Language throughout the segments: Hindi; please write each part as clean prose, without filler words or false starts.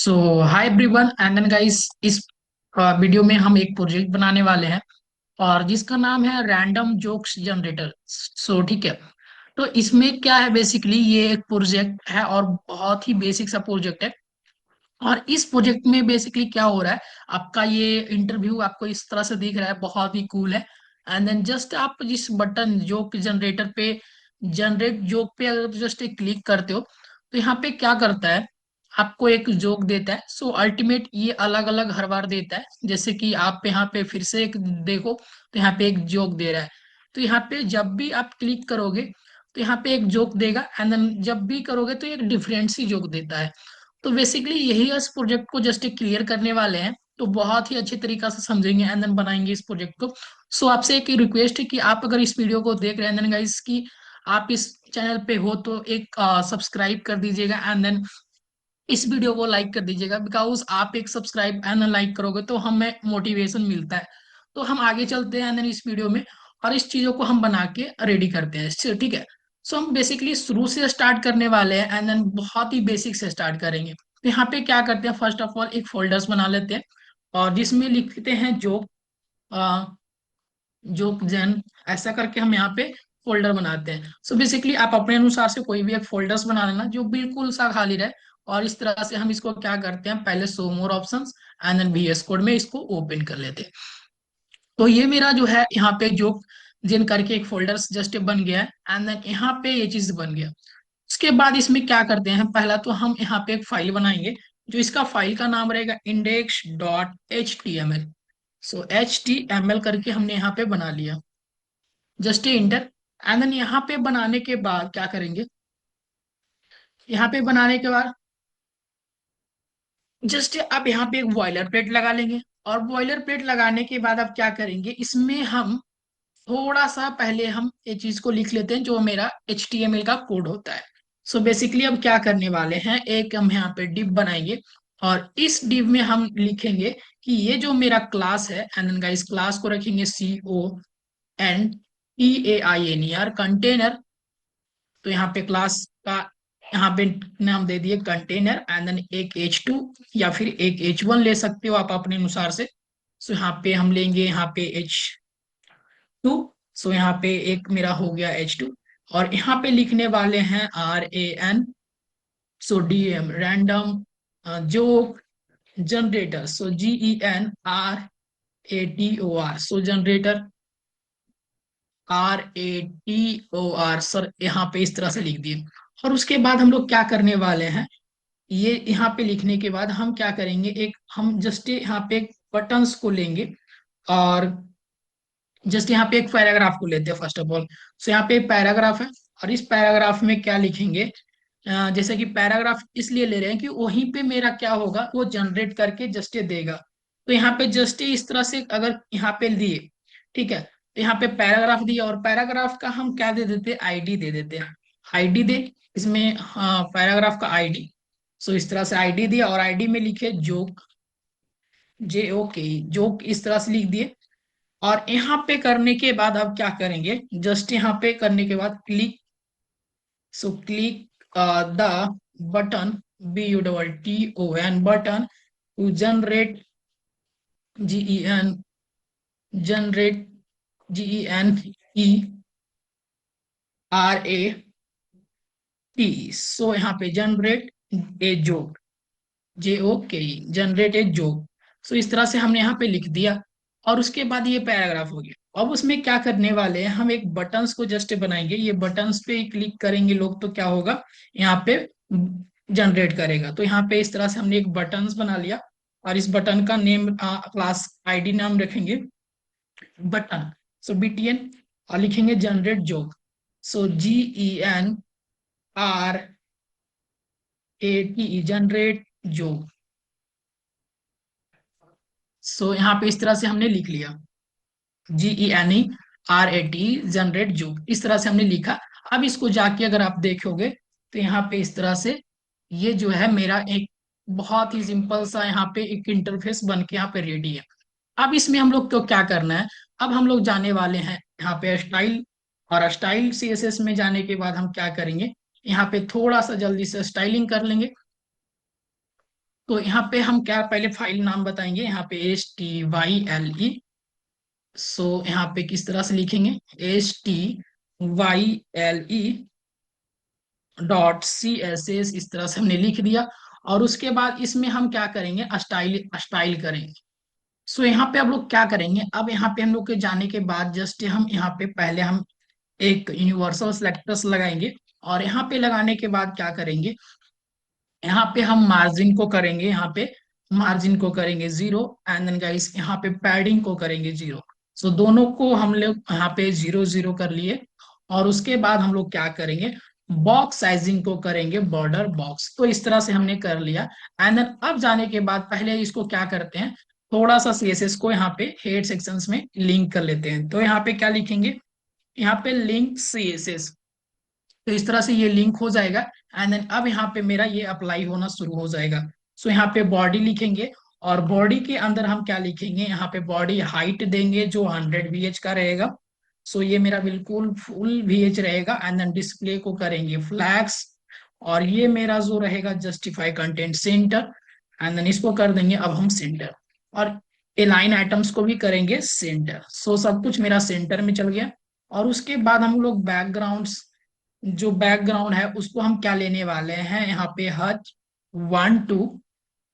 So hi everyone and then guys इस वीडियो में हम एक प्रोजेक्ट बनाने वाले हैं और जिसका नाम है रैंडम जोक्स जनरेटर। सो ठीक है। तो इसमें क्या है, बेसिकली ये एक प्रोजेक्ट है और बहुत ही बेसिक सा प्रोजेक्ट है। और इस प्रोजेक्ट में बेसिकली क्या हो रहा है, आपका ये इंटरव्यू आपको इस तरह से दिख रहा है, बहुत ही कूल है। एंड देन जस्ट आप जिस बटन जोक जनरेटर पे, जनरेट जोक पे अगर जस्ट एक क्लिक करते हो तो यहाँ पे क्या करता है, आपको एक जोक देता है। सो अल्टीमेट ये अलग अलग हर बार देता है। जैसे कि आप यहाँ पे फिर से एक देखो तो यहाँ पे एक जोक दे रहा है। तो यहाँ पे जब भी आप क्लिक करोगे तो यहाँ पे एक जोक देगा, एंड देन जब भी करोगे तो एक डिफरेंट सी जोक देता है। तो बेसिकली यही इस प्रोजेक्ट को जस्ट क्लियर करने वाले हैं। तो बहुत ही अच्छे तरीका से समझेंगे एंड देन बनाएंगे इस प्रोजेक्ट को। सो आपसे एक रिक्वेस्ट है कि आप अगर इस वीडियो को देख रहे हैं देन गाइस की आप इस चैनल पे हो तो एक सब्सक्राइब कर दीजिएगा एंड देन इस वीडियो को लाइक कर दीजिएगा, बिकॉज आप एक सब्सक्राइब एंड लाइक करोगे तो हमें मोटिवेशन मिलता है। तो हम आगे चलते हैं एंड देन इस वीडियो में और इस चीजों को हम बना के रेडी करते हैं। ठीक है। सो हम बेसिकली शुरू से स्टार्ट करने वाले हैं एंड देन बहुत ही बेसिक से स्टार्ट करेंगे। तो यहाँ पे क्या करते हैं, फर्स्ट ऑफ ऑल एक फोल्डर्स बना लेते हैं और जिसमें लिखते हैं जोक, जोक जैन, ऐसा करके हम यहाँ पे फोल्डर बनाते हैं। सो बेसिकली आप अपने अनुसार से कोई भी एक फोल्डर्स बना लेना जो बिल्कुल सा खाली रहे। और इस तरह से हम इसको क्या करते हैं, पहले show more options and then VS code में इसको ओपन कर लेते हैं। तो ये मेरा जो है यहाँ पे जोक जिन करके एक फोल्डर्स जस्ट बन गया है एंड देन यहाँ पे ये चीज बन गया। उसके बाद इसमें क्या करते हैं, पहला तो हम यहाँ पे एक फाइल बनाएंगे जो इसका फाइल का नाम रहेगा index.html। सो HTML करके हमने यहाँ पे बना लिया, जस्ट इंटर। एंड देन यहाँ पे बनाने के बाद क्या करेंगे, यहाँ पे बनाने के बाद जस्ट अब यहाँ पे एक बॉयलर प्लेट लगा लेंगे। और बॉयलर प्लेट लगाने के बाद अब क्या करेंगे, इसमें हम थोड़ा सा पहले हम ये चीज को लिख लेते हैं जो मेरा HTML का कोड होता है। सो बेसिकली अब क्या करने वाले हैं, एक हम यहाँ पे डिव बनाएंगे और इस डिव में हम लिखेंगे कि ये जो मेरा क्लास है एंड इस क्लास को रखेंगे CONTAINER कंटेनर। तो यहाँ पे क्लास का यहाँ पे नाम दे दिए कंटेनर एंड देन एक H2 या फिर एक H1 ले सकते हो आप अपने अनुसार से। सो यहाँ पे हम लेंगे यहाँ पे H2। सो यहाँ पे एक मेरा हो गया H2 और यहाँ पे लिखने वाले हैं RAN। सो DM रैंडम जो जनरेटर, सो GENRATOR, सो जनरेटर RATOR सर, यहाँ पे इस तरह से लिख दिए। और उसके बाद हम लोग क्या करने वाले हैं, ये यहाँ पे लिखने के बाद हम क्या करेंगे, एक हम जस्ट यहाँ पे बटन्स को लेंगे और जस्ट यहाँ पे एक पैराग्राफ को लेते हैं फर्स्ट ऑफ ऑल। सो यहाँ पे एक पैराग्राफ है और इस पैराग्राफ में क्या लिखेंगे, जैसे कि पैराग्राफ इसलिए ले रहे हैं कि वहीं पे मेरा क्या होगा, वो जनरेट करके जस्ट देगा। तो यहाँ पे जस्ट इस तरह से अगर यहाँ पे दिए, ठीक है, तो यहाँ पे पैराग्राफ दिया और पैराग्राफ का हम क्या दे देते हैं, ID दे देते हैं। ID दे इसमें पैराग्राफ का ID। सो इस तरह से ID दिया और ID में लिखे जोक, JOK, जोक इस तरह से लिख दिए। और यहाँ पे करने के बाद अब क्या करेंगे, जस्ट यहाँ पे करने के बाद click, so click the button, BUTTON button to generate, GEN generate, GENERAT। So यहाँ पे generate a joke, JOK, generate a joke. So इस तरह से हमने यहाँ पे लिख दिया और उसके बाद ये पैराग्राफ हो गया। अब उसमें क्या करने वाले हैं, हम एक बटन्स को जस्ट बनाएंगे, ये बटन्स पे क्लिक करेंगे लोग तो क्या होगा, यहाँ पे जनरेट करेगा। तो यहाँ पे इस तरह से हमने एक बटन्स बना लिया और इस बटन का नेम क्लास ID नाम रखेंगे बटन। सो BTN और लिखेंगे जनरेट जोक। सो GENRAT जनरेट जोक। सो यहाँ पे इस तरह से हमने लिख लिया, GENERAT जनरेट जो, इस तरह से हमने लिखा। अब इसको जाके अगर आप देखोगे तो यहाँ पे इस तरह से ये जो है मेरा एक बहुत ही सिंपल सा यहाँ पे एक इंटरफेस बन के यहाँ पे रेडी है। अब इसमें हम लोग को क्या करना है, अब हम लोग जाने वाले हैं यहाँ पे स्टाइल। और स्टाइल CSS में जाने के बाद हम क्या करेंगे, यहाँ पे थोड़ा सा जल्दी से स्टाइलिंग कर लेंगे। तो यहाँ पे हम क्या पहले फाइल नाम बताएंगे, यहाँ पे HTYLE। सो यहाँ पे किस तरह से लिखेंगे, HTYLE .CSS, इस तरह से हमने लिख दिया। और उसके बाद इसमें हम क्या करेंगे, स्टाइल स्टाइल करेंगे। सो यहाँ पे अब लोग क्या करेंगे, अब यहाँ पे हम लोग के जाने के बाद जस्ट हम यहाँ पे पहले हम एक यूनिवर्सल सेलेक्टर्स लगाएंगे। और यहाँ पे लगाने के बाद क्या करेंगे, यहाँ पे हम मार्जिन को करेंगे, यहाँ पे मार्जिन को करेंगे 0। एंड देन गाइस यहाँ पे पैडिंग को करेंगे 0। सो दोनों को हम लोग यहाँ पे 0 0 कर लिए। और उसके बाद हम लोग क्या करेंगे, बॉक्स साइजिंग को करेंगे बॉर्डर बॉक्स। तो इस तरह से हमने कर लिया। एंड देन अब जाने के बाद पहले इसको क्या करते हैं, थोड़ा सा CSS को यहाँ पे हेड सेक्शंस में लिंक कर लेते हैं। तो यहाँ पे क्या लिखेंगे, यहाँ पे लिंक CSS। तो इस तरह से ये लिंक हो जाएगा। एंड देन अब यहाँ पे मेरा ये अप्लाई होना शुरू हो जाएगा। सो यहाँ पे बॉडी लिखेंगे। और बॉडी के अंदर हम क्या लिखेंगे, यहाँ पे बॉडी हाइट देंगे जो 100 VH का रहेगा। सो ये मेरा बिल्कुल फुल VH रहेगा। एंड देन डिस्प्ले को करेंगे फ्लैग्स। और ये मेरा जो रहेगा justify content centre. And then इसको कर देंगे अब हम सेंटर। और अलाइन आइटम्स को भी करेंगे सेंटर। सो सब कुछ मेरा सेंटर में चल गया। और उसके बाद हम लोग बैकग्राउंड्स, जो बैकग्राउंड है उसको हम क्या लेने वाले हैं, यहाँ पे हच 1 2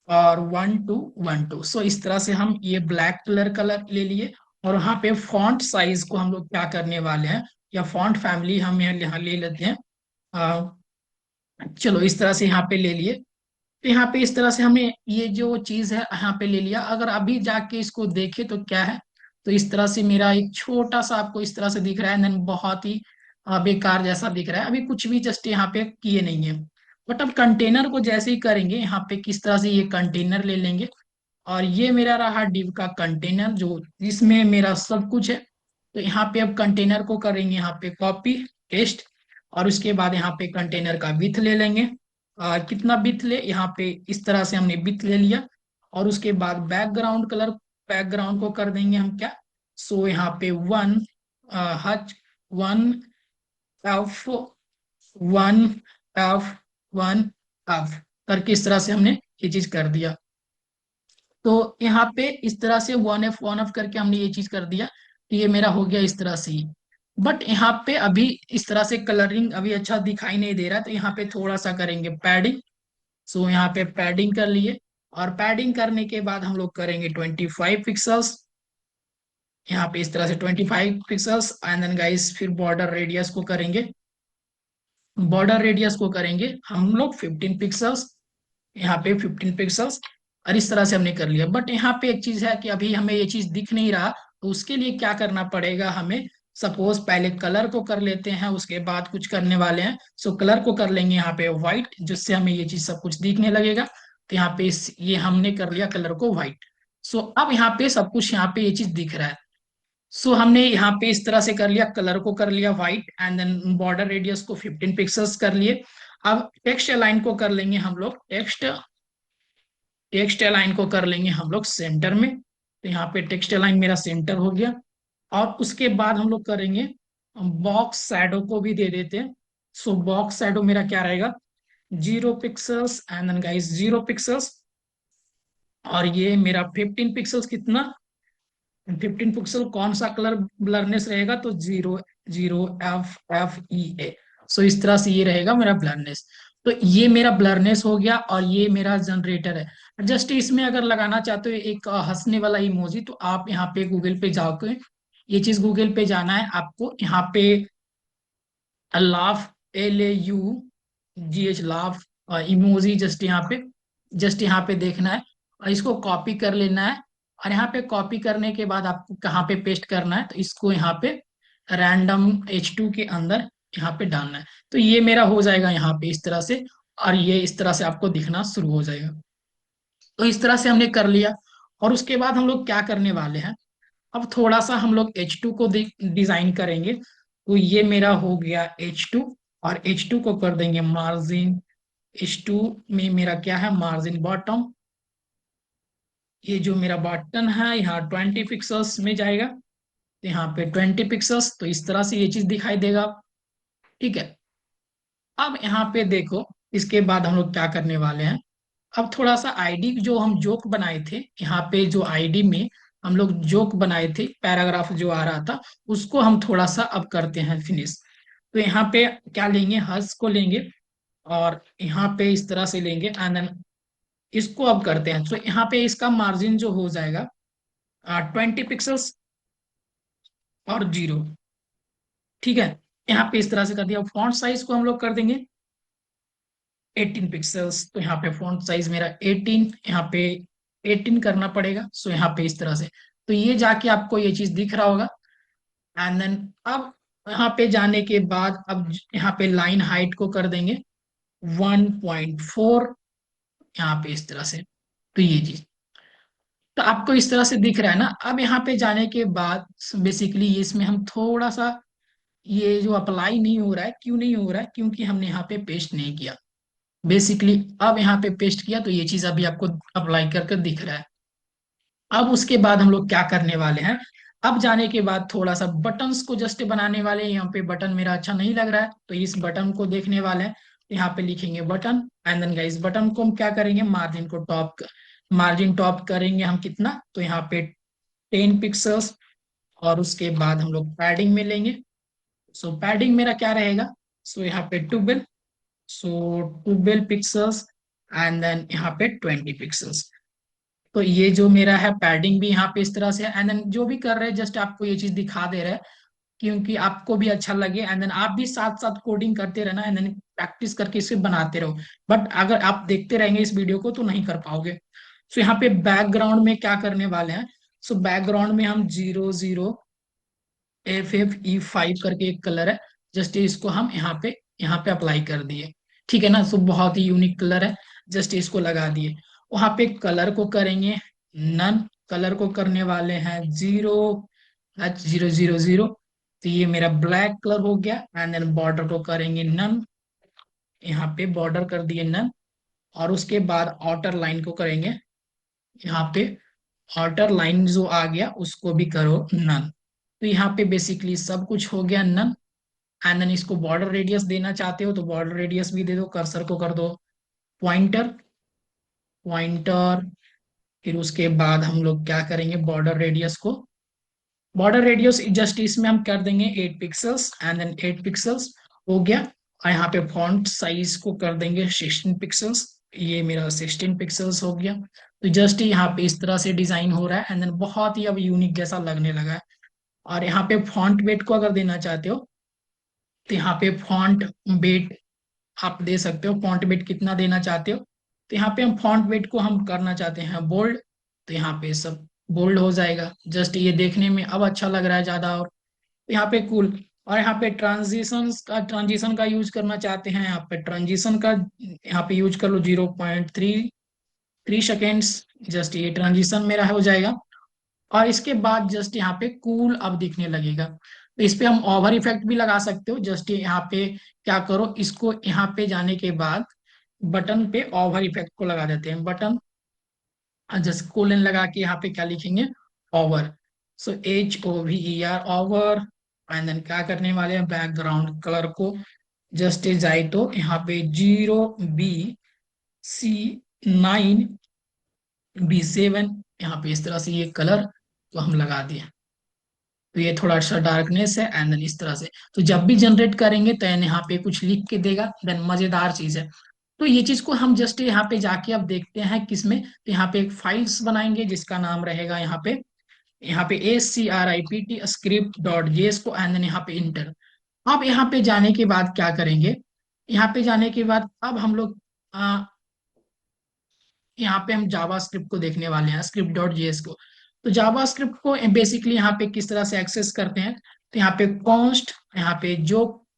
और 1 2 1 2। सो इस तरह से हम ये ब्लैक कलर ले लिए। और यहाँ पे फॉन्ट साइज को हम लोग क्या करने वाले हैं, या फॉन्ट फैमिली हम यहाँ ले लेते हैं। अ, चलो इस तरह से यहाँ पे ले लिए। तो यहाँ पे इस तरह से हमने ये जो चीज है यहाँ पे ले लिया। अगर अभी जाके इसको देखे तो क्या है, तो इस तरह से मेरा एक छोटा सा आपको इस तरह से दिख रहा है। देन बहुत ही बेकार जैसा दिख रहा है, अभी कुछ भी जस्ट यहाँ पे किए नहीं है। बट अब कंटेनर को जैसे ही करेंगे, यहाँ पे किस तरह से ये कंटेनर ले लेंगे। और ये मेरा रहा डिव का कंटेनर, जो इसमें मेरा सब कुछ है। तो यहाँ पे अब कंटेनर को करेंगे यहाँ पे कॉपी पेस्ट। और उसके बाद यहाँ पे कंटेनर का विथ ले लेंगे। कितना बिट ले, यहाँ पे इस तरह से हमने बिट ले लिया। और उसके बाद बैकग्राउंड कलर, बैकग्राउंड को कर देंगे हम क्या, सो यहाँ पे 1 H 1 F 1 F 1 F करके इस तरह से हमने ये चीज कर दिया। तो यहाँ पे इस तरह से 1 F 1 F करके हमने ये चीज कर दिया। तो ये मेरा हो गया इस तरह से ही। बट यहाँ पे अभी इस तरह से कलरिंग अभी अच्छा दिखाई नहीं दे रहा, तो यहाँ पे थोड़ा सा करेंगे पैडिंग। सो यहाँ पे पैडिंग कर लिए। और पैडिंग करने के बाद हम लोग करेंगे 25 पिक्सल्स। यहाँ पे इस तरह से 25 पिक्सल्स। एंड देन गाइस फिर बॉर्डर रेडियस को करेंगे, बॉर्डर रेडियस को करेंगे हम लोग 15 पिक्सल्स। यहाँ पे 15 पिक्सल्स। और इस तरह से हमने कर लिया। बट यहाँ पे एक चीज है कि अभी हमें ये चीज दिख नहीं रहा, तो उसके लिए क्या करना पड़ेगा हमें, सपोज पहले कलर को कर लेते हैं, उसके बाद कुछ करने वाले हैं। सो कलर को कर लेंगे यहाँ पे व्हाइट, जिससे हमें ये चीज सब कुछ दिखने लगेगा। तो यहाँ पे ये हमने कर लिया कलर को व्हाइट। सो अब यहाँ पे सब कुछ यहाँ पे ये चीज दिख रहा है। सो हमने यहाँ पे इस तरह से कर लिया, कलर को कर लिया white. And then border radius को 15 पिक्सल्स कर लिए। अब टेक्स्ट अलाइन को कर लेंगे हम लोग, टेक्स्ट टेक्स्ट अलाइन को कर लेंगे हम लोग सेंटर में। तो यहाँ पे टेक्स्ट अलाइन मेरा सेंटर हो गया। और उसके बाद हम लोग करेंगे बॉक्स शैडो को भी दे देते हैं। सो बॉक्स शैडो मेरा क्या रहेगा, 0 pixels. And then guys 0 pixels. और ये मेरा 15 पिक्सल्स, कितना 15 पिक्सल कौन सा कलर ब्लरनेस रहेगा, तो 0 0 F F E A। सो इस तरह से ये रहेगा मेरा ब्लरनेस। तो ये मेरा ब्लरनेस हो गया। और ये मेरा जनरेटर है। जस्ट इसमें अगर लगाना चाहते हो एक हंसने वाला इमोजी, तो आप यहाँ पे गूगल पे जाओगे, ये चीज गूगल पे जाना है आपको, यहाँ पे laugh LAUGH laugh emoji, just यहाँ पे देखना है। और इसको कॉपी कर लेना है। और यहाँ पे कॉपी करने के बाद आपको कहाँ पे पेस्ट करना है, तो इसको यहाँ पे रैंडम H2 के अंदर यहाँ पे डालना है। तो ये मेरा हो जाएगा यहाँ पे इस तरह से। और ये इस तरह से आपको दिखना शुरू हो जाएगा। तो इस तरह से हमने कर लिया। और उसके बाद हम लोग क्या करने वाले हैं, अब थोड़ा सा हम लोग H2 को डिजाइन करेंगे। तो ये मेरा हो गया H2। और H2 को कर देंगे मार्जिन, H2 में मेरा क्या है, मार्जिन बॉटम। ये जो मेरा बटन है यहाँ 20 पिक्सल्स में जाएगा। तो यहाँ पे 20 पिक्सल्स, तो इस तरह से ये चीज दिखाई देगा। ठीक है। अब यहाँ पे देखो, इसके बाद हम लोग क्या करने वाले हैं, अब थोड़ा सा आईडी जो हम जोक बनाए थे, यहाँ पे जो आईडी में हम लोग जोक बनाए थे, पैराग्राफ जो आ रहा था, उसको हम थोड़ा सा अब करते हैं फिनिश। तो यहाँ पे क्या लेंगे, हर्ष को लेंगे और यहाँ पे इस तरह से लेंगे एंड देन इसको अब करते हैं। तो यहाँ पे इसका मार्जिन जो हो जाएगा 20 पिक्सल्स और 0। ठीक है, यहाँ पे इस तरह से कर दिया। फॉन्ट साइज को हम लोग कर देंगे 18 पिक्सल्स। तो यहाँ पे फॉन्ट साइज मेरा 18, यहाँ पे 18 करना पड़ेगा। सो यहाँ पे इस तरह से, तो ये जाके आपको ये चीज दिख रहा होगा। एंड देन अब यहाँ पे जाने के बाद अब यहाँ पे लाइन हाइट को कर देंगे 1.4, यहाँ पे इस तरह से। तो ये चीज तो आपको इस तरह से दिख रहा है ना। अब यहाँ पे जाने के बाद बेसिकली इसमें हम थोड़ा सा, ये जो अप्लाई नहीं हो रहा है, क्यों नहीं हो रहा है, क्योंकि हमने यहाँ पे पेस्ट नहीं किया बेसिकली। अब यहाँ पे पेस्ट किया तो ये चीज अभी आपको अप्लाई करके दिख रहा है। अब उसके बाद हम लोग क्या करने वाले हैं, अब जाने के बाद थोड़ा सा बटन्स को जस्ट बनाने वाले हैं। यहाँ पे बटन मेरा अच्छा नहीं लग रहा है, तो इस बटन को देखने वाले हैं। तो यहाँ पे लिखेंगे button and then guys button को हम क्या करेंगे, मार्जिन को टॉप, मार्जिन टॉप करेंगे हम कितना, तो यहाँ पे 10 पिक्सल्स। और उसके बाद हम लोग पैडिंग में लेंगे। सो पैडिंग मेरा क्या रहेगा, सो यहाँ पे 12, सो 12 पिक्सल्स एंड देन यहाँ पे 20 पिक्सल्स। तो ये जो मेरा है पैडिंग भी यहाँ पे इस तरह से है। एंड देन जो भी कर रहे हैं जस्ट आपको ये चीज दिखा दे रहे हैं, क्योंकि आपको भी अच्छा लगे एंड देन आप भी साथ साथ कोडिंग करते रहना एंड देन प्रैक्टिस करके इसे बनाते रहो। बट अगर आप देखते रहेंगे इस वीडियो को तो नहीं कर पाओगे। सो यहाँ पे बैकग्राउंड में क्या करने वाले हैं, सो बैकग्राउंड में हम 00FFE5 करके एक कलर है, जस्ट इसको हम यहाँ पे अप्लाई कर दिए। ठीक है ना, सो बहुत ही यूनिक कलर है, जस्ट इसको लगा दिए। वहां पे कलर को करेंगे नन, कलर को करने वाले हैं 0H000। तो ये मेरा ब्लैक कलर हो गया। एंड देन बॉर्डर को करेंगे नन, यहाँ पे बॉर्डर कर दिए नन। और उसके बाद आउटर लाइन को करेंगे यहाँ पे, आउटर लाइन जो आ गया उसको भी करो नन। तो यहाँ पे बेसिकली सब कुछ हो गया नन। एंड देन इसको बॉर्डर रेडियस देना चाहते हो तो बॉर्डर रेडियस भी दे दो, कर्सर को कर दो पॉइंटर, पॉइंटर। फिर उसके बाद हम लोग क्या करेंगे, बॉर्डर रेडियस को, बॉर्डर रेडियस जस्ट इसमें हम कर देंगे 8 पिक्सल्स एंड देन 8 पिक्सल्स हो गया। और यहाँ पे फॉन्ट साइज को कर देंगे 16 पिक्सल्स, ये मेरा 16 पिक्सल्स हो गया। तो जस्ट यहाँ पे इस तरह से डिजाइन हो रहा है एंड देन बहुत ही अब यूनिक जैसा लगने लगा है। और यहाँ पे फॉन्ट वेट को अगर देना चाहते हो तो यहाँ पे फॉन्ट वेट आप दे सकते हो, फॉन्ट वेट कितना देना चाहते हो। तो यहाँ पे हम फॉन्ट वेट को हम करना चाहते हैं बोल्ड, तो यहाँ पे सब बोल्ड हो जाएगा। जस्ट ये देखने में अब अच्छा लग रहा है ज्यादा। और यहाँ पे कूल, और यहाँ पे ट्रांजिशन का यूज करना चाहते हैं, यहाँ पे ट्रांजिशन का यहाँ पे यूज कर लो 0.33 सेकेंड्स। जस्ट ये ट्रांजिशन मेरा हो जाएगा। और इसके बाद जस्ट यहाँ पे कूल अब दिखने लगेगा। तो इस पे हम ओवर इफेक्ट भी लगा सकते हो। जस्ट यहाँ पे क्या करो, इसको यहाँ पे जाने के बाद बटन पे ओवर इफेक्ट को लगा देते हैं, बटन जस्ट कोलन लगा के यहाँ पे क्या लिखेंगे, hover. So HOVER hover. And then क्या करने वाले हैं, बैकग्राउंड कलर को जस्ट जाए तो यहाँ पे 0BC9B7, यहाँ पे इस तरह से ये कलर तो हम लगा दिए। तो ये थोड़ा सा डार्कनेस है एंड देन इस तरह से। तो जब भी जनरेट करेंगे तो यहाँ पे कुछ लिख के देगा, देन मजेदार चीज है। तो ये चीज को हम जस्ट यहाँ पे जाके अब देखते हैं किसमें, तो यहाँ पे एक फाइल्स बनाएंगे जिसका नाम रहेगा यहाँ पे ASCRIPT script.js को एंड देन यहाँ पे इंटर। अब यहाँ पे जाने के बाद क्या करेंगे, यहाँ पे जाने के बाद अब हम लोग यहाँ पे हम जावा स्क्रिप्ट को देखने वाले हैं, script.js को। तो जावा स्क्रिप्ट को बेसिकली यहाँ पे किस तरह से एक्सेस करते हैं, तो यहाँ पे कॉन्स्ट, यहाँ पे जो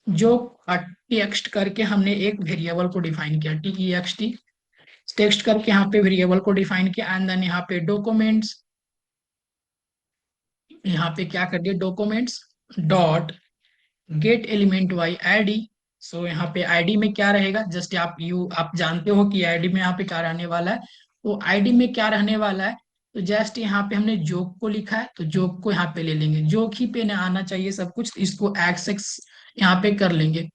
जो टेक्स्ट करके हमने एक वेरिएबल को डिफाइन किया, TEXT टेक्स्ट करके यहाँ पे वेरिएबल को डिफाइन किया। एंड देन यहाँ पे डॉक्यूमेंट्स, यहाँ पे क्या कर दिया, documents dot get element by ID. So यहाँ पे आईडी में क्या रहेगा, जस्ट आप जानते हो कि आईडी में यहाँ पे क्या रहने वाला है। तो आईडी में क्या रहने वाला है, तो जस्ट यहाँ पे हमने जोक को लिखा है तो जोक को यहाँ पे ले लेंगे, जोक ही पे ना आना चाहिए सब कुछ, इसको एक्स यहाँ पे कर लेंगे।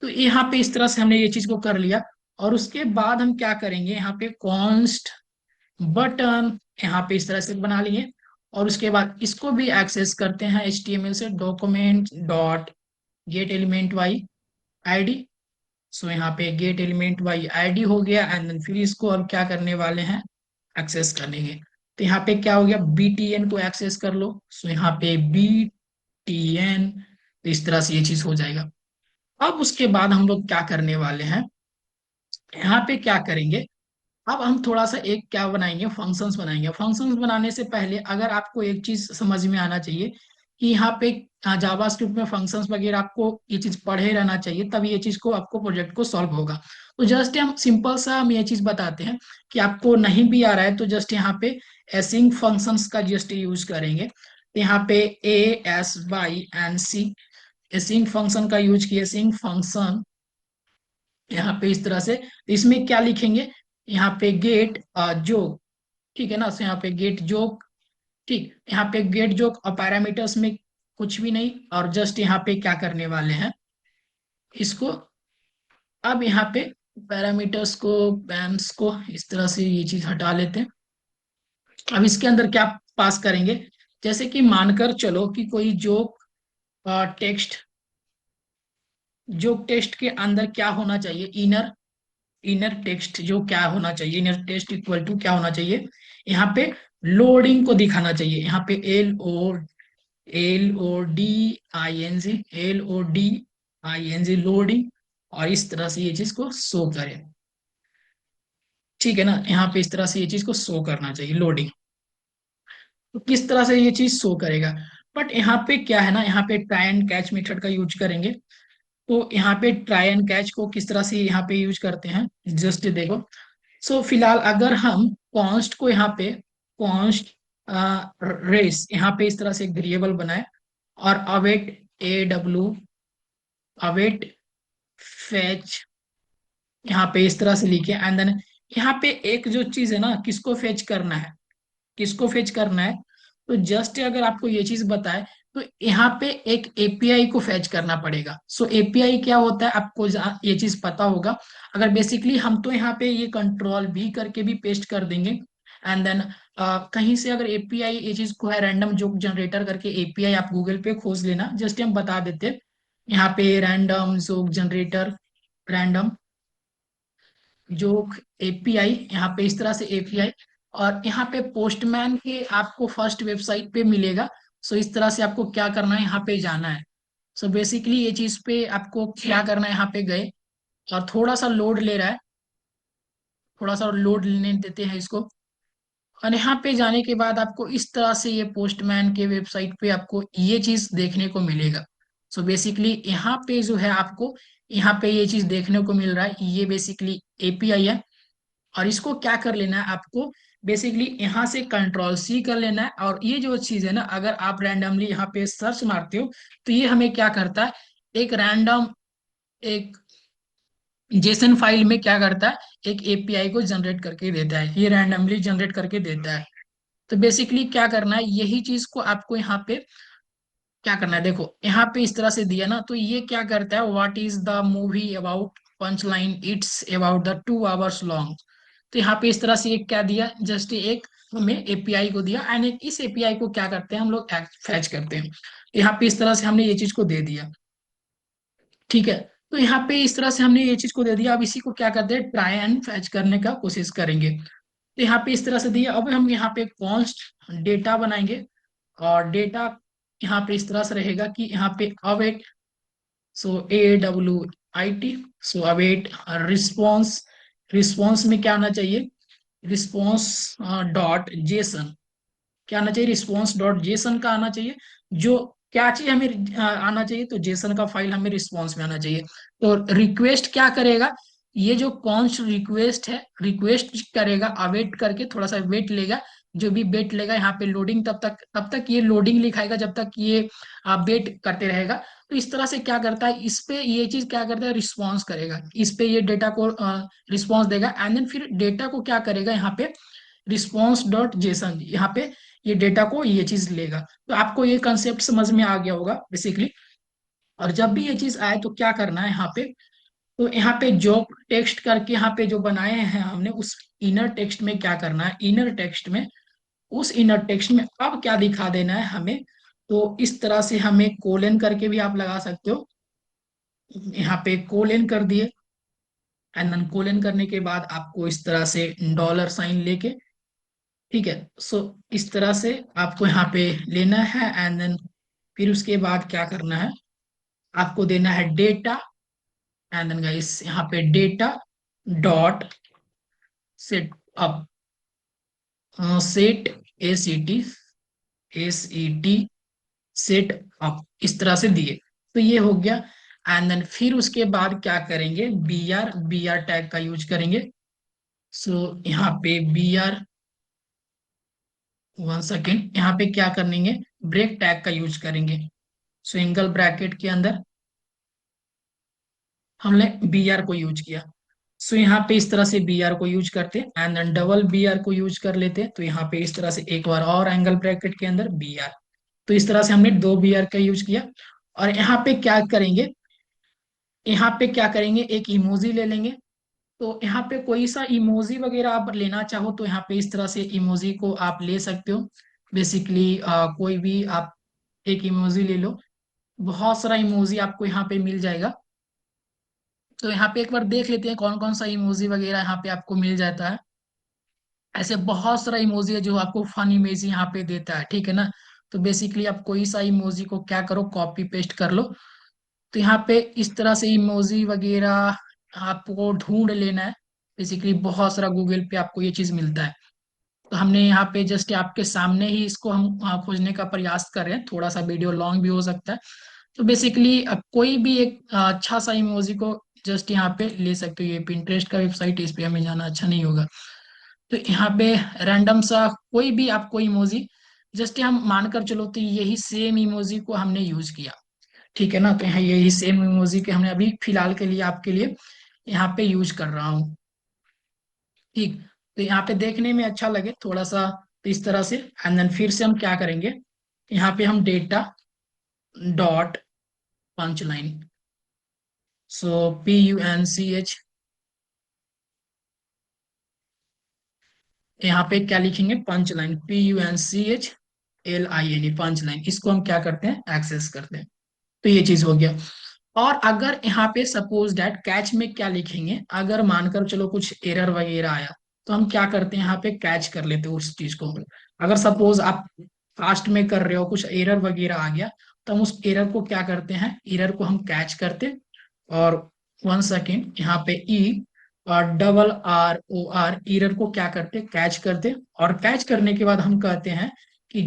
तो यहाँ पे इस तरह से हमने ये चीज को कर लिया। और उसके बाद हम क्या करेंगे, यहाँ पे कॉन्स्ट बटन यहाँ पे इस तरह से बना लिए। और उसके बाद इसको भी एक्सेस करते हैं HTML से, document dot get element by ID. So यहाँ पे गेट एलिमेंट वाई आईडी हो गया, एंड देन फिर इसको अब क्या करने वाले हैं, एक्सेस करेंगे। तो यहाँ पे क्या हो गया, BTN को एक्सेस कर लो। सो यहाँ पे BTN, तो इस तरह से ये चीज हो जाएगा। अब उसके बाद हम लोग क्या करने वाले हैं, यहाँ पे क्या करेंगे, अब हम थोड़ा सा एक क्या बनाएंगे, फंक्शंस बनाएंगे। फंक्शंस बनाने से पहले अगर आपको एक चीज समझ में आना चाहिए कि यहाँ पे जावास्क्रिप्ट में फंक्शंस वगैरह आपको ये चीज पढ़े रहना चाहिए, तब ये चीज को आपको प्रोजेक्ट को सॉल्व होगा। तो जस्ट हम सिंपल सा हम ये चीज बताते हैं कि आपको नहीं भी आ रहा है तो जस्ट यहाँ पे एसिंग फंक्शंस का जस्ट यूज करेंगे। तो यहाँ पे ASYNC एसिंग फंक्शन का यूज किया, एसिंग फंक्शन यहाँ पे इस तरह से। इसमें क्या लिखेंगे, यहाँ पे गेट जोक, ठीक है ना। तो यहाँ पे गेट जोक, ठीक, यहाँ पे गेट जोक और पैरामीटर्स में कुछ भी नहीं, और जस्ट यहाँ पे क्या करने वाले हैं इसको। अब यहाँ पे पैरामीटर्स को, पैम्स को इस तरह से ये चीज हटा लेते हैं। अब इसके अंदर क्या पास करेंगे, जैसे कि मानकर चलो कि कोई जोक टेक्स्ट, जोक टेक्स्ट के अंदर क्या होना चाहिए, इनर, इनर टेक्स्ट जो क्या होना चाहिए, इनर टेक्स्ट इक्वल टू क्या होना चाहिए, यहाँ पे लोडिंग को दिखाना चाहिए। यहाँ पे LODING लोडिंग, और इस तरह से ये चीज को शो करे, ठीक है ना। यहाँ पे इस तरह से ये चीज को शो करना चाहिए, लोडिंग। तो किस तरह से ये चीज शो करेगा, बट यहाँ पे क्या है ना, यहाँ पे ट्राई एंड कैच मेथड का यूज करेंगे। तो यहाँ पे ट्राई एंड कैच को किस तरह से यहाँ पे यूज करते हैं, जस्ट देखो। सो फिलहाल अगर हम कॉन्स्ट को यहाँ पे कॉन्स्ट रेस यहाँ पे इस तरह से एक वेरिएबल बनाए, और अवेट AW अवेट फेच यहाँ पे इस तरह से लिखे, एंड देन यहाँ पे एक जो चीज है ना, किसको फेच करना है, किसको फेच करना है, तो जस्ट अगर आपको ये चीज बताए तो यहाँ पे एक API को फेच करना पड़ेगा। सो API क्या होता है आपको ये चीज पता होगा। अगर बेसिकली हम तो यहाँ पे ये कंट्रोल V करके भी पेस्ट कर देंगे, एंड देन कहीं से अगर API ये चीज को है, रैंडम जोक जनरेटर करके API आप गूगल पे खोज लेना, जस्ट हम बता देते हैं। यहाँ पे random joke generator, random joke API, यहाँ पे इस तरह से API, और यहाँ पे पोस्टमैन के आपको फर्स्ट वेबसाइट पे मिलेगा। सो इस तरह से आपको क्या करना है, यहाँ पे जाना है। सो बेसिकली ये चीज पे आपको क्या करना है, यहाँ पे गए, और थोड़ा सा लोड ले रहा है, थोड़ा सा लोड लेने देते हैं इसको। और यहाँ पे जाने के बाद आपको इस तरह से ये पोस्टमैन के वेबसाइट पे आपको ये चीज देखने को मिलेगा। सो बेसिकली यहाँ पे जो है आपको, यहाँ पे ये चीज देखने को मिल रहा है, ये बेसिकली API है। और इसको क्या कर लेना है आपको, बेसिकली यहाँ से कंट्रोल C कर लेना है। और ये जो चीज है ना, अगर आप रैंडमली यहाँ पे सर्च मारते हो तो ये हमें क्या करता है, एक रैंडम एक जेसन फाइल में क्या करता है, एक API को जनरेट करके देता है, ये रैंडमली जनरेट करके देता है। तो बेसिकली क्या करना है, यही चीज को आपको यहाँ पे क्या करना है, देखो यहाँ पे इस तरह से दिया ना, तो ये क्या करता है, what is the movie about, punch line it's about the 2 hours long. तो यहाँ पे इस तरह से एक क्या दिया, जस्ट एक हमें API को दिया, एंड एक इस API को क्या करते हैं हम लोग, फैच करते हैं। यहाँ पे इस तरह से हमने ये चीज को दे दिया, ठीक है। तो यहाँ पे इस तरह से हमने ये चीज को दे दिया। अब इसी को क्या करते हैं, ट्राई एंड फैच करने का कोशिश करेंगे। तो यहाँ पे इस तरह से दिया। अब हम यहाँ पे कॉन्स्ट डेटा बनाएंगे, और डेटा यहाँ पे इस तरह से रहेगा कि यहाँ पे अवेट, सो AWIT, सो अवेट रिस्पॉन्स, रिस्पॉन्स में क्या आना चाहिए, रिस्पॉन्स डॉट जेसन, क्या आना चाहिए, रिस्पॉन्स डॉट जेसन का आना चाहिए। जो क्या चीज हमें आना चाहिए, तो जेसन का फाइल हमें रिस्पॉन्स में आना चाहिए। तो रिक्वेस्ट क्या करेगा, ये जो कॉन्स्ट रिक्वेस्ट है, रिक्वेस्ट करेगा अवेट करके, थोड़ा सा वेट लेगा। जो भी वेट लेगा यहाँ पे लोडिंग, तब तक ये लोडिंग लिखाएगा, जब तक ये वेट करते रहेगा। तो इस तरह से क्या करता है, इस पे ये चीज क्या करता है, रिस्पॉन्स करेगा, इस पे ये डेटा को रिस्पॉन्स देगा, एंड देन फिर डेटा को क्या करेगा, यहाँ पे रिस्पॉन्स डॉट जेसन, यहाँ पे ये डेटा को ये चीज लेगा। तो आपको ये कंसेप्ट समझ में आ गया होगा बेसिकली। और जब भी ये चीज आए तो क्या करना है, यहाँ पे तो यहाँ पे जो टेक्स्ट करके यहाँ पे जो बनाए हैं हमने, उस इनर टेक्स्ट में क्या करना है, इनर टेक्स्ट में, उस इनर टेक्स्ट में अब क्या दिखा देना है हमें। तो इस तरह से हमें कोलन करके भी आप लगा सकते हो। यहाँ पे कोलन कर दिए, एंड देन कोलन करने के बाद आपको इस तरह से डॉलर साइन लेके, ठीक है। सो इस तरह से आपको यहाँ पे लेना है, एंड देन फिर उसके बाद क्या करना है, आपको देना है डेटा, एंड देन गाइस यहाँ पे data dot set up, set A C T set up, इस तरह से दिए। तो ये हो गया। एंड देन फिर उसके बाद क्या करेंगे, बी आर टैग का यूज करेंगे। सो यहाँ पे बी आर, वन सेकेंड, यहाँ पे क्या करेंगे, ब्रेक टैग का यूज करेंगे। सो एंगल ब्रैकेट के अंदर हमने बी आर को यूज किया। सो यहाँ पे इस तरह से बी आर को यूज करते, and then double B R को यूज कर लेते। तो यहाँ पे इस तरह से एक बार और एंगल ब्रैकेट के अंदर बी आर। तो इस तरह से हमने दो बी आर का यूज किया। और यहाँ पे क्या करेंगे, यहाँ पे क्या करेंगे, एक इमोजी ले लेंगे। तो यहाँ पे कोई सा इमोजी वगैरह आप लेना चाहो तो यहाँ पे इस तरह से इमोजी को आप ले सकते हो। बेसिकली कोई भी आप एक इमोजी ले लो, बहुत सारा इमोजी आपको यहाँ पे मिल जाएगा। तो यहाँ पे एक बार देख लेते हैं कौन कौन सा इमोजी वगैरह यहाँ पे आपको मिल जाता है। ऐसे बहुत सारा इमोजी है जो आपको फन इमेज यहाँ पे देता है, ठीक है ना। तो बेसिकली आप कोई सा इमोजी को क्या करो, कॉपी पेस्ट कर लो। तो यहाँ पे इस तरह से इमोजी वगैरह आपको ढूंढ लेना है। बेसिकली बहुत सारा गूगल पे आपको ये चीज मिलता है। तो हमने यहाँ पे जस्ट आपके सामने ही इसको हम खोजने का प्रयास कर रहे हैं, थोड़ा सा वीडियो लॉन्ग भी हो सकता है। तो बेसिकली अब कोई भी एक अच्छा सा इमोजी को जस्ट यहाँ पे ले सकते हो। ये पिंटरेस्ट का वेबसाइट है, इस पे हमें जाना अच्छा नहीं होगा। तो यहाँ पे रैंडम सा कोई भी आपको इमोजी, जस्ट हम मानकर चलो तो यही सेम इमोजी को हमने यूज किया, ठीक है ना। तो यहाँ यही सेम इमोजी के हमने अभी फिलहाल के लिए आपके लिए यहाँ पे यूज कर रहा हूँ, ठीक। तो यहाँ पे देखने में अच्छा लगे थोड़ा सा, तो इस तरह से। एंड देन फिर से हम क्या करेंगे, यहाँ पे हम data dot punch line, so PUNCH, यहाँ पे क्या लिखेंगे, punch line, PUNCHLINE, punch line. इसको हम क्या करते हैं, एक्सेस करते हैं। तो ये चीज हो गया। और अगर यहाँ पे सपोज डैट कैच में क्या लिखेंगे, अगर मानकर चलो कुछ एरर वगैरह आया, तो हम क्या करते हैं, यहाँ पे कैच कर लेते हैं उस चीज को। अगर सपोज आप फास्ट में कर रहे हो, कुछ एरर वगैरह आ गया, तो हम उस एरर को क्या करते हैं, एरर को हम कैच करते। और वन सेकेंड, यहाँ पे ई और RROR, एरर को क्या करते, कैच करते। और कैच करने के बाद हम कहते हैं कि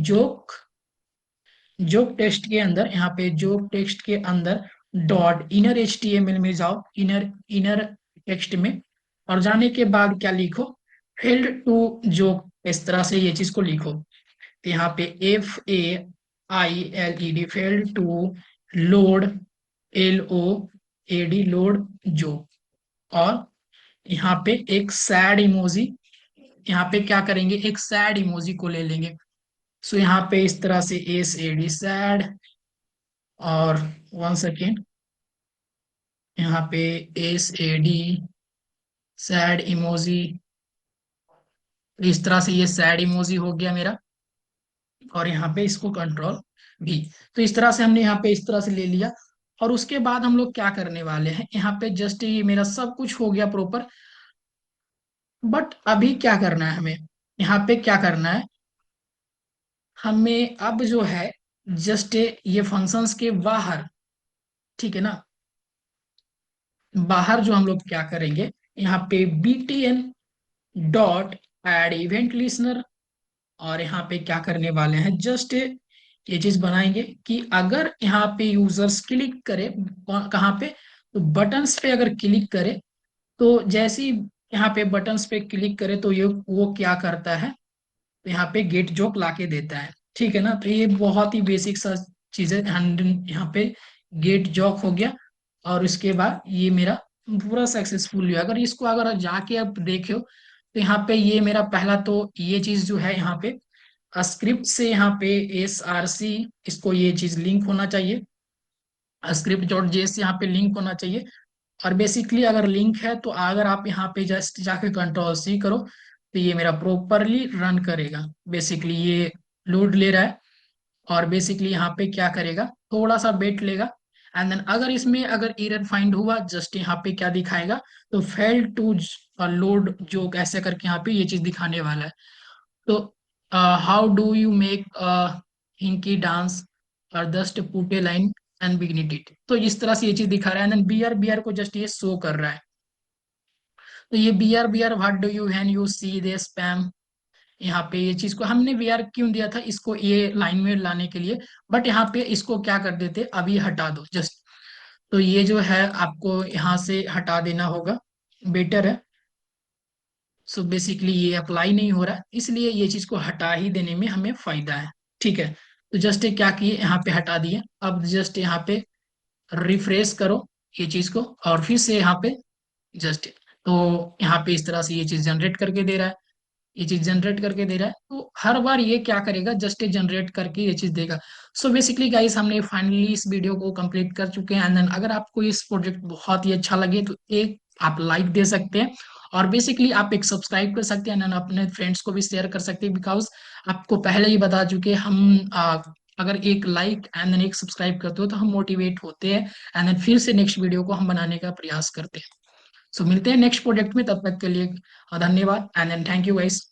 जो टेक्स्ट के अंदर, यहाँ पे जो टेक्स्ट के अंदर डॉट इनर HTML में जाओ, इनर इनर टेक्स्ट में, और जाने के बाद क्या लिखो, फील्ड टू जो, इस तरह से ये चीज को लिखो। तो यहाँ पे FAILED, failed to load, LOAD, load जो। और यहाँ पे एक सैड इमोजी, यहाँ पे क्या करेंगे, एक सैड इमोजी को ले लेंगे। सो यहाँ पे इस तरह से SAD, सैड। और वन सेकेंड, यहाँ पे SAD, सैड इमोजी। इस तरह से ये सैड इमोजी हो गया मेरा। और यहाँ पे इसको कंट्रोल भी। तो इस तरह से हमने यहाँ पे इस तरह से ले लिया। और उसके बाद हम लोग क्या करने वाले हैं, यहाँ पे जस्ट ये मेरा सब कुछ हो गया प्रॉपर। बट अभी क्या करना है हमें, यहाँ पे क्या करना है हमें, अब जो है जस्ट ये फंक्शंस के बाहर, ठीक है ना, बाहर जो हम लोग क्या करेंगे, यहाँ पे BTN dot add event listener. और यहाँ पे क्या करने वाले हैं, जस्ट ये चीज बनाएंगे कि अगर यहाँ पे यूजर्स क्लिक करे, कहाँ पे, तो बटन्स पे अगर क्लिक करे, तो जैसे ही यहाँ पे बटन्स पे क्लिक करे तो ये वो क्या करता है, तो यहाँ पे गेट जॉक लाके देता है, ठीक है ना। तो ये बहुत ही बेसिक सा चीज है। यहाँ पे गेट जॉक हो गया। और उसके बाद ये मेरा पूरा सक्सेसफुल हुआ। अगर इसको अगर जाके आप देखो, तो यहाँ पे ये मेरा पहला तो ये चीज जो है, यहाँ पे स्क्रिप्ट से यहाँ पे SRC, इसको ये चीज लिंक होना चाहिए, स्क्रिप्ट डॉट JS से यहाँ पे लिंक होना चाहिए। और बेसिकली अगर लिंक है तो अगर आप यहाँ पे जस्ट जाके कंट्रोल सी करो तो ये मेरा प्रॉपरली रन करेगा। बेसिकली ये लोड ले रहा है, और बेसिकली यहाँ पे क्या करेगा, थोड़ा सा वेट लेगा। एंड देन अगर इसमें अगर एरर फाइंड हुआ, जस्ट यहाँ पे क्या दिखाएगा, तो फेल टू लोड जो ऐसे करके यहाँ पे ये चीज दिखाने वाला है। तो how do you make hinky dance और just put a line and begin it it, तो इस तरह से ये चीज दिखा रहा है। And B R, B R को जस्ट ये शो कर रहा है। तो ये B R what do you have you see the span, यहाँ पे ये चीज को हमने वी आर क्यों दिया था, इसको ये लाइन में लाने के लिए। बट यहाँ पे इसको क्या कर देते, अभी हटा दो जस्ट। तो ये जो है आपको यहाँ से हटा देना होगा, बेटर है। सो बेसिकली ये अप्लाई नहीं हो रहा, इसलिए ये चीज को हटा ही देने में हमें फायदा है। ठीक है, तो जस्ट क्या किए, यहाँ पे हटा दिए। अब जस्ट यहाँ पे रिफ्रेश करो ये चीज को, और फिर से यहाँ पे जस्ट, तो यहाँ पे इस तरह से ये चीज जनरेट करके दे रहा है। ये चीज जनरेट करके दे रहा है, तो हर बार ये क्या करेगा, जस्ट जनरेट करके ये चीज देगा। सो बेसिकली गाइस, हमने फाइनली इस वीडियो को कंप्लीट कर चुके हैं। एंड देन अगर आपको इस प्रोजेक्ट बहुत ही अच्छा लगे तो एक आप लाइक दे सकते हैं, और बेसिकली आप एक सब्सक्राइब कर सकते हैं, एंड अपने फ्रेंड्स को भी शेयर कर सकते हैं। बिकॉज आपको पहले ही बता चुके हम अगर एक लाइक एंड देन एक सब्सक्राइब करते हो तो हम मोटिवेट होते हैं, एंड देन फिर से नेक्स्ट वीडियो को हम बनाने का प्रयास करते हैं। सो मिलते हैं नेक्स्ट प्रोजेक्ट में, तब तक के लिए धन्यवाद and then thank you guys.